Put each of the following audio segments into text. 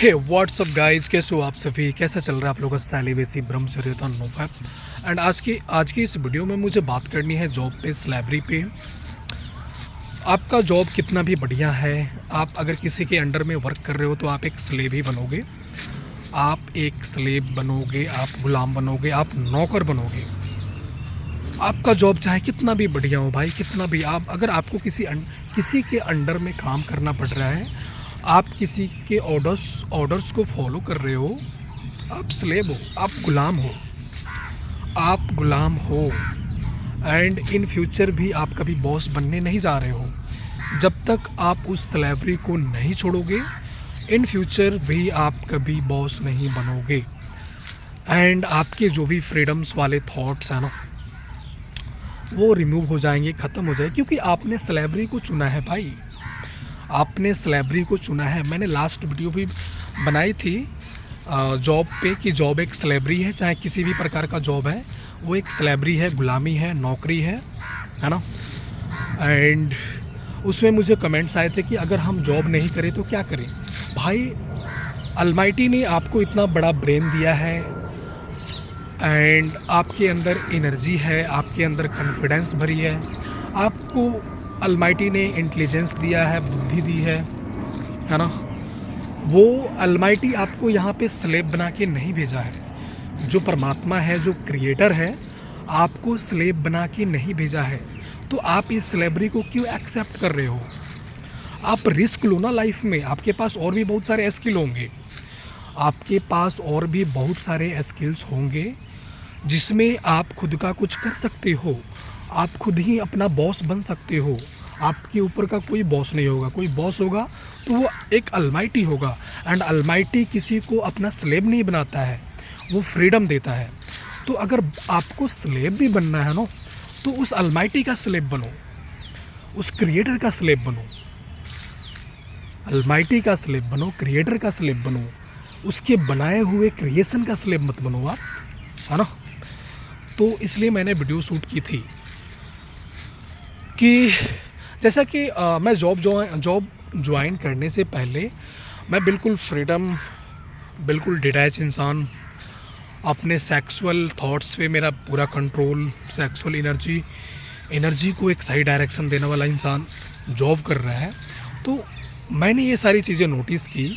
हे what's up guys, कैसे हो आप सभी? कैसा चल रहा है आप लोगों का सेलिब्रेसी ब्रह्मचर्य नो फैप। एंड आज की इस वीडियो में मुझे बात करनी है जॉब पे, स्लैबरी पे। आपका जॉब कितना भी बढ़िया है, आप अगर किसी के अंडर में वर्क कर रहे हो तो आप एक स्लेव ही बनोगे। आप एक स्लेव बनोगे, आप गुलाम बनोगे, आप नौकर बनोगे। आपका जॉब चाहे कितना भी बढ़िया हो भाई, कितना भी आप अगर आपको किसी के अंडर में काम करना पड़ रहा है, आप किसी के ऑर्डर्स को फॉलो कर रहे हो, आप स्लेव हो, आप गुलाम हो। एंड इन फ्यूचर भी आप कभी बॉस बनने नहीं जा रहे हो। जब तक आप उस स्लेवरी को नहीं छोड़ोगे, इन फ्यूचर भी आप कभी बॉस नहीं बनोगे। एंड आपके जो भी फ्रीडम्स वाले थॉट्स हैं ना, वो रिमूव हो जाएंगे, ख़त्म हो जाएंगे, क्योंकि आपने स्लेवरी को चुना है भाई। आपने स्लेवरी को चुना है। मैंने लास्ट वीडियो भी बनाई थी जॉब पे कि जॉब एक स्लेवरी है। चाहे किसी भी प्रकार का जॉब है, वो एक स्लेवरी है, गुलामी है, नौकरी है ना। एंड उसमें मुझे कमेंट्स आए थे कि अगर हम जॉब नहीं करें तो क्या करें। भाई, अलमाइटी ने आपको इतना बड़ा ब्रेन दिया है, एंड आपके अंदर एनर्जी है, आपके अंदर कॉन्फिडेंस भरी है, आपको अलमाइटी ने इंटेलिजेंस दिया है, बुद्धि दी है ना। वो अलमाइटी आपको यहाँ पे स्लेव बना के नहीं भेजा है। जो परमात्मा है, जो क्रिएटर है, आपको स्लेव बना के नहीं भेजा है। तो आप इस स्लेवरी को क्यों एक्सेप्ट कर रहे हो? आप रिस्क लो ना लाइफ में। आपके पास और भी बहुत सारे स्किल होंगे, आपके पास और भी बहुत सारे स्किल्स होंगे जिसमें आप खुद का कुछ कर सकते हो। आप खुद ही अपना बॉस बन सकते हो। आपके ऊपर का कोई बॉस नहीं होगा। कोई बॉस होगा तो वो एक अलमाइटी होगा। एंड अलमाइटी किसी को अपना स्लेव नहीं बनाता है, वो फ्रीडम देता है। तो अगर आपको स्लेव भी बनना है ना, तो उस अलमाइटी का स्लेव बनो, उस क्रिएटर का स्लेव बनो। अलमाइटी का स्लेव बनो, क्रिएटर का स्लेव बनो, उसके बनाए हुए क्रिएशन का स्लेव मत बनो आप, है ना। तो इसलिए मैंने वीडियो शूट की थी कि जैसा कि मैं जॉब ज्वाइन करने से पहले मैं बिल्कुल फ्रीडम, बिल्कुल डिटैच इंसान, अपने सेक्सुअल थॉट्स पे मेरा पूरा कंट्रोल, सेक्सुअल एनर्जी को एक सही डायरेक्शन देने वाला इंसान जॉब कर रहा है। तो मैंने ये सारी चीज़ें नोटिस की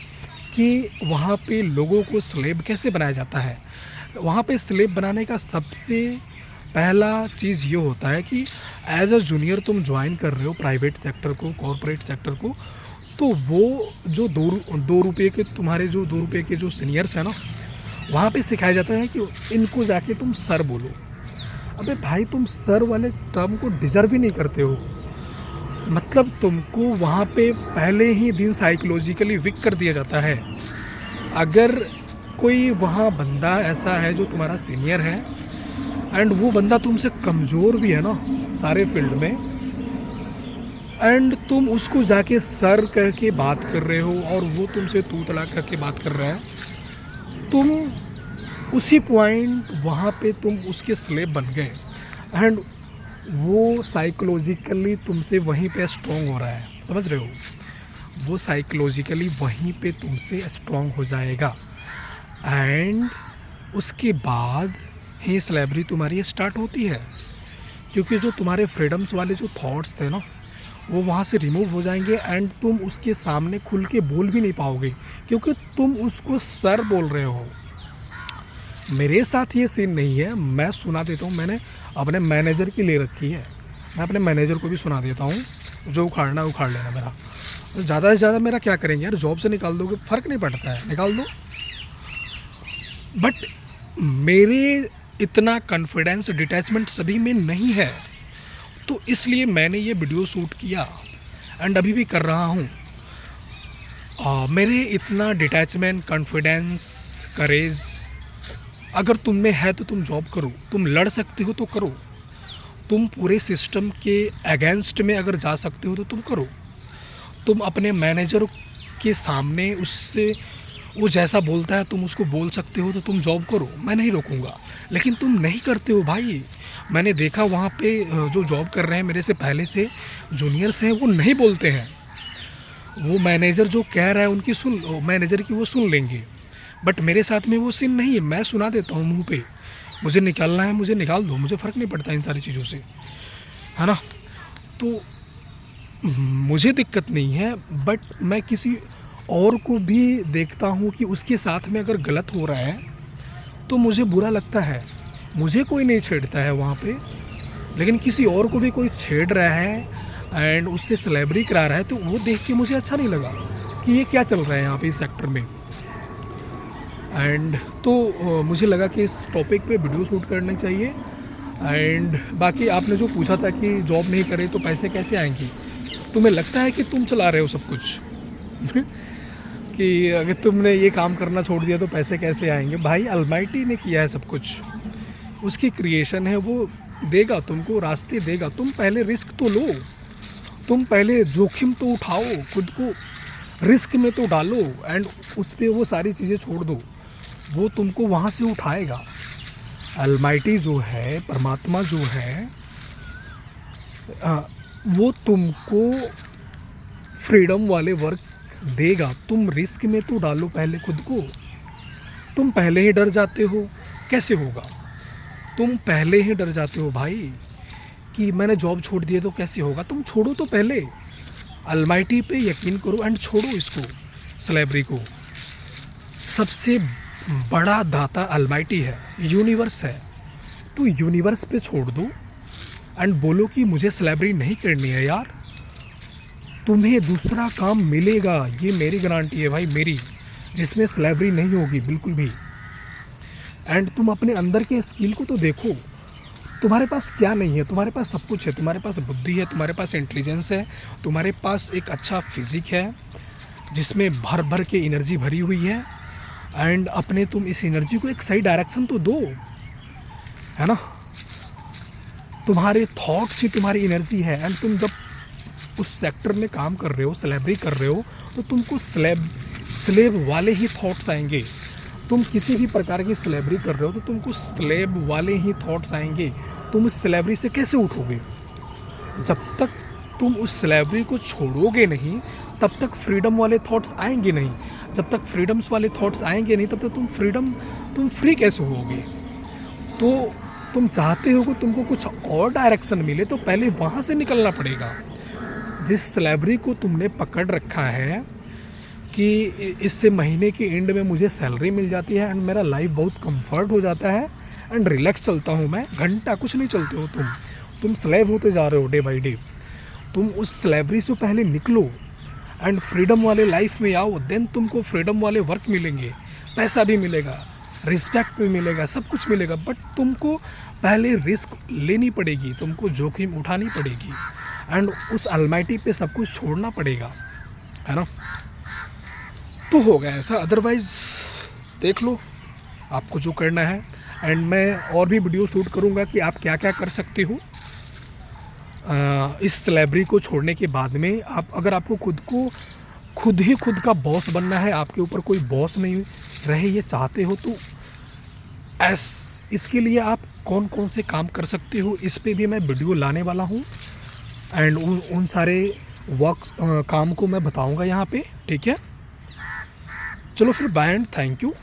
कि वहाँ पे लोगों को स्लेव कैसे बनाया जाता है। वहाँ पे स्लेव बनाने का सबसे पहला चीज़ ये होता है कि एज अ जूनियर तुम ज्वाइन कर रहे हो प्राइवेट सेक्टर को, कॉरपोरेट सेक्टर को, तो वो जो दो रुपये के तुम्हारे जो 2 रुपये के जो सीनियर्स हैं ना, वहाँ पे सिखाया जाता है कि इनको जाके तुम सर बोलो। अबे भाई, तुम सर वाले टर्म को डिजर्व ही नहीं करते हो। मतलब तुमको वहाँ पे पहले ही दिन साइकोलॉजिकली वीक कर दिया जाता है। अगर कोई वहाँ बंदा ऐसा है जो तुम्हारा सीनियर है, एंड वो बंदा तुमसे कमज़ोर भी है ना सारे फील्ड में, एंड तुम उसको जाके सर कह के बात कर रहे हो और वो तुमसे तू तड़ाक करके बात कर रहा है, तुम उसी पॉइंट वहाँ पे तुम उसके स्लेव बन गए। एंड वो साइकोलॉजिकली तुमसे वहीं पे स्ट्रॉन्ग हो रहा है, समझ रहे हो। वो साइकोलॉजिकली वहीं पे तुमसे स्ट्रॉन्ग हो जाएगा। एंड उसके बाद ही स्लेवरी तुम्हारी स्टार्ट होती है, क्योंकि जो तुम्हारे फ्रीडम्स वाले जो थॉट्स थे ना, वो वहाँ से रिमूव हो जाएंगे। एंड तुम उसके सामने खुल के बोल भी नहीं पाओगे, क्योंकि तुम उसको सर बोल रहे हो। मेरे साथ ये सीन नहीं है, मैं सुना देता हूँ। मैंने अपने मैनेजर की ले रखी है, मैं अपने मैनेजर को भी सुना देता हूँ। जो उखाड़ना है उखाड़ लेना मेरा। ज़्यादा से ज़्यादा मेरा क्या करेंगे यार, जॉब से निकाल दोगे, फ़र्क नहीं पड़ता है, निकाल दो। बट मेरे इतना कॉन्फिडेंस, डिटैचमेंट सभी में नहीं है, तो इसलिए मैंने ये वीडियो शूट किया एंड अभी भी कर रहा हूँ। मेरे इतना डिटैचमेंट, कॉन्फिडेंस, करेज अगर तुम में है तो तुम जॉब करो। तुम लड़ सकते हो तो करो। तुम पूरे सिस्टम के अगेंस्ट में अगर जा सकते हो तो तुम करो। तुम अपने मैनेजर के सामने उससे वो जैसा बोलता है तुम उसको बोल सकते हो तो तुम जॉब करो, मैं नहीं रोकूंगा। लेकिन तुम नहीं करते हो भाई। मैंने देखा वहाँ पे जो जॉब कर रहे हैं मेरे से पहले से जूनियर्स हैं, वो नहीं बोलते हैं। वो मैनेजर जो कह रहा है उनकी मैनेजर की वो सुन लेंगे, बट मेरे साथ में वो सीन नहीं है। मैं सुना देता हूँ मुंह पे, मुझे निकालना है मुझे निकाल दो, मुझे फ़र्क नहीं पड़ता इन सारी चीज़ों से, है ना। तो मुझे दिक्कत नहीं है, बट मैं किसी और को भी देखता हूँ कि उसके साथ में अगर गलत हो रहा है तो मुझे बुरा लगता है। मुझे कोई नहीं छेड़ता है वहाँ पे, लेकिन किसी और को भी कोई छेड़ रहा है एंड उससे सेलेब्री करा रहा है, तो वो देख के मुझे अच्छा नहीं लगा कि ये क्या चल रहा है यहाँ पे इस सेक्टर में। एंड तो मुझे लगा कि इस टॉपिक पे वीडियो शूट करनी चाहिए। एंड बाकी आपने जो पूछा था कि जॉब नहीं करे तो पैसे कैसे आएंगी, तुम्हें लगता है कि तुम चला रहे हो सब कुछ कि अगर तुमने ये काम करना छोड़ दिया तो पैसे कैसे आएंगे। भाई अलमाइटी ने किया है सब कुछ, उसकी क्रिएशन है, वो देगा तुमको रास्ते देगा। तुम पहले रिस्क तो लो, तुम पहले जोखिम तो उठाओ, खुद को रिस्क में तो डालो एंड उस पर वो सारी चीज़ें छोड़ दो, वो तुमको वहाँ से उठाएगा। अलमाइटी जो है, परमात्मा जो है, वो तुमको फ्रीडम वाले वर्क देगा। तुम रिस्क में तो डालो पहले खुद को। तुम पहले ही डर जाते हो, कैसे होगा। तुम पहले ही डर जाते हो भाई कि मैंने जॉब छोड़ दिया तो कैसे होगा। तुम छोड़ो तो पहले, अलमाइटी पे यकीन करो एंड छोड़ो इसको, सेलेब्री को। सबसे बड़ा दाता अलमाइटी है, यूनिवर्स है। तो यूनिवर्स पे छोड़ दो एंड बोलो कि मुझे सेलेब्री नहीं करनी है यार, तुम्हें दूसरा काम मिलेगा, ये मेरी गारंटी है भाई, मेरी, जिसमें सेलेब्री नहीं होगी बिल्कुल भी। एंड तुम अपने अंदर के स्किल को तो देखो, तुम्हारे पास क्या नहीं है, तुम्हारे पास सब कुछ है। तुम्हारे पास बुद्धि है, तुम्हारे पास इंटेलिजेंस है, तुम्हारे पास एक अच्छा फिजिक है जिसमें भर भर के एनर्जी भरी हुई है। एंड अपने तुम इस एनर्जी को एक सही डायरेक्शन तो दो, है ना। तुम्हारे थॉट्स ही तुम्हारी एनर्जी है। एंड तुम जब उस सेक्टर में काम कर रहे हो, सेलेब्री कर रहे हो, तो तुमको स्लेब वाले ही थॉट्स आएंगे। तुम किसी भी प्रकार की सेलेब्री कर रहे हो तो तुमको स्लेब वाले ही थॉट्स आएंगे। तुम उस सेलेब्री से कैसे उठोगे। जब तक तुम उस सेलेब्री को छोड़ोगे नहीं तब तक फ्रीडम वाले थॉट्स आएंगे नहीं। जब तक फ्रीडम्स वाले थॉट्स आएंगे नहीं तब तक तुम फ्री कैसे होगे। तो तुम चाहते हो कि तुमको कुछ और डायरेक्शन मिले तो पहले वहाँ से निकलना पड़ेगा। जिस सेलेब्री को तुमने पकड़ रखा है कि इससे महीने के एंड में मुझे सैलरी मिल जाती है एंड मेरा लाइफ बहुत कंफर्ट हो जाता है एंड रिलैक्स चलता हूँ मैं, घंटा कुछ नहीं चलते हो तुम स्लेव होते जा रहे हो डे बाय डे। तुम उस स्लेवरी से पहले निकलो एंड फ्रीडम वाले लाइफ में आओ, देन तुमको फ्रीडम वाले वर्क मिलेंगे, पैसा भी मिलेगा, रिस्पेक्ट भी मिलेगा, सब कुछ मिलेगा। बट तुमको पहले रिस्क लेनी पड़ेगी, तुमको जोखिम उठानी पड़ेगी एंड उस अलमाइटी पे सब कुछ छोड़ना पड़ेगा, है ना। तो होगा ऐसा, अदरवाइज़ देख लो आपको जो करना है। एंड मैं और भी वीडियो शूट करूँगा कि आप क्या क्या कर सकते हो इस सेलेब्री को छोड़ने के बाद में। आप अगर आपको खुद का बॉस बनना है, आपके ऊपर कोई बॉस नहीं रहे ये चाहते हो, तो इसके लिए आप कौन कौन से काम कर सकते हो इस पे भी मैं वीडियो लाने वाला हूँ। एंड उन सारे काम को मैं बताऊँगा यहाँ पे, ठीक है। चलो फिर बाय एंड थैंक यू।